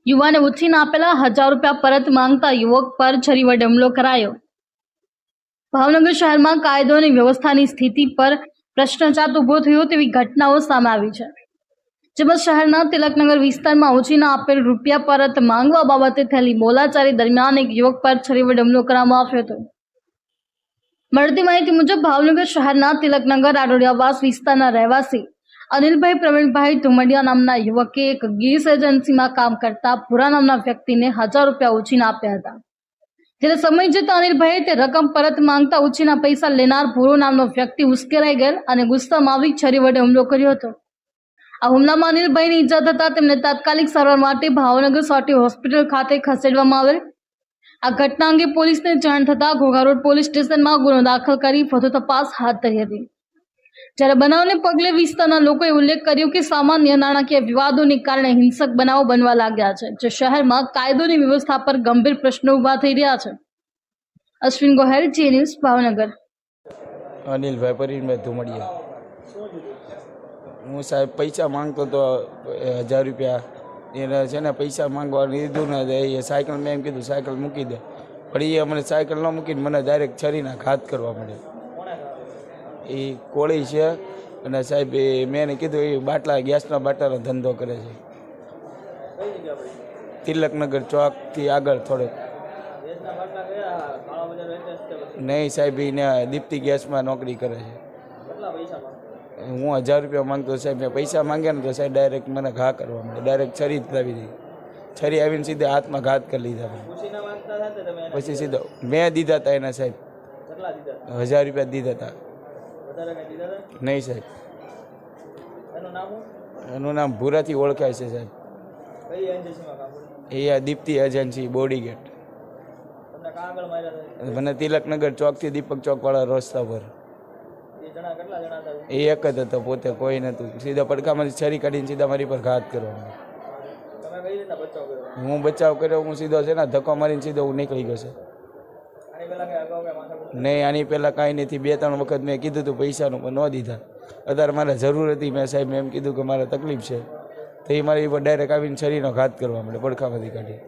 યુવાને ઉછીને આપેલા 1000 રૂપિયા પરત માંગતા યુવક પર છરી વડે હુમલો કરાયો। ભાવનગર શહેરમાં કાયદો અને વ્યવસ્થાની સ્થિતિ પર પ્રશ્નચાત ઉભો થયો તેવી ઘટનાઓ સામે આવી છે, જેમાં શહેરના તિલકનગર વિસ્તારમાં ઉછીને આપેલ રૂપિયા પરત માંગવા બાબતે થયેલી બોલાચાલી દરમિયાન એક યુવક પર છરી વડે હુમલો કરવામાં આવ્યો હતો। મળતી માહિતી મુજબ ભાવનગર શહેરના તિલકનગર આડોડિયાવાસ વિસ્તારના રહેવાસી અનિલભાઈ પ્રવીણભાઈ ધુમડિયા નામના યુવકે એક ગેસ એજન્સીમાં કામ કરતા ભૂરા નામના વ્યક્તિને 1000 રૂપિયા ઉછીના આપ્યા હતા। જ્યારે સમય જતા અનિલભાઈએ તે રકમ પરત માંગતા ઉછીના પૈસા લેનાર ભૂરો નામનો વ્યક્તિ ઉશ્કેરાઈ ગયેલ અને ગુસ્સામાં આવી છરી વડે હુમલો કર્યો હતો। આ હુમલામાં અનિલભાઈની ઈજા થતાં તેમને તાત્કાલિક સારવાર માટે ભાવનગર સોટી હોસ્પિટલ ખાતે ખસેડવામાં આવેલ। આ ઘટના અંગે પોલીસને જાણ થતાં ઘોઘા રોડ પોલીસ સ્ટેશનમાં ગુનો દાખલ કરી વધુ તપાસ હાથ ધરી હતી। જ્યારે બનાવને પગલે વિસ્તારના લોકોએ ઉલ્લેખ કર્યો કે સામાન્ય નાણાકીય વિવાદોને કારણે હિંસક બનાવો બનવા લાગ્યા છે, જે શહેરમાં કાયદોની વ્યવસ્થા પર ગંભીર પ્રશ્નો ઉભા થઈ રહ્યા છે। અશ્વિન ગોહેલ, જી ન્યૂઝ, ભાવનગર। અનિલભાઈ પરીનભાઈ ધુમડિયા। હું સાહેબ પૈસા માંગતો તો 1000 રૂપિયા એને છે ને પૈસા માંગવા લીધું ને એ સાયકલ મેં એમ કીધું સાયકલ મૂકી દે, પણ એ મને સાયકલ ન મૂકીને મને ડાયરેક્ટ છરીના ઘાત કરવા મળે। એ કોળી છે અને સાહેબ મેં એને કીધું એ બાટલા ગેસના બાટલાનો ધંધો કરે છે, તિલકનગર ચોકથી આગળ થોડોક। નહીં સાહેબ એને દીપ્તિ ગેસમાં નોકરી કરે છે। હું 1000 રૂપિયા માંગતો સાહેબ, મેં પૈસા માંગ્યા ને તો સાહેબ ડાયરેક્ટ મને ઘા કરવા મળે, ડાયરેક્ટ છરી જ લાવી દીધી, છરી આવીને સીધા હાથમાં ઘાત કરી લીધા। પછી સીધો મેં દીધા હતા એના સાહેબ 1000 રૂપિયા દીધા હતા। નહીં સાહેબ, એનું નામ ભૂરાથી ઓળખાય છે સાહેબ, એ દીપ્તિ એજન્સી બોડીગેટ। મને તિલકનગર ચોકથી દીપક ચોક વાળા રસ્તા પર એ એક જ હતો, પોતે કોઈ નહોતું। સીધા પડખામાંથી છરી કાઢીને સીધા મારી પર ઘાત કરવાનો। હું બચાવ કર્યો, હું સીધો છે ને ધક્કો મારીને સીધો હું નીકળી ગયો છે। નહીં, આની પહેલાં કાંઈ નથી, 2-3 વખત મેં કીધું હતું પૈસાનું પણ ન દીધા। અત્યારે મારે જરૂર હતી, મેં સાહેબ એમ કીધું કે મારે તકલીફ છે, તો એ મારી પર ડાયરેક્ટ આવીને છરીનો ઘાત કરવા મળે પડખામાંથી કાઢી।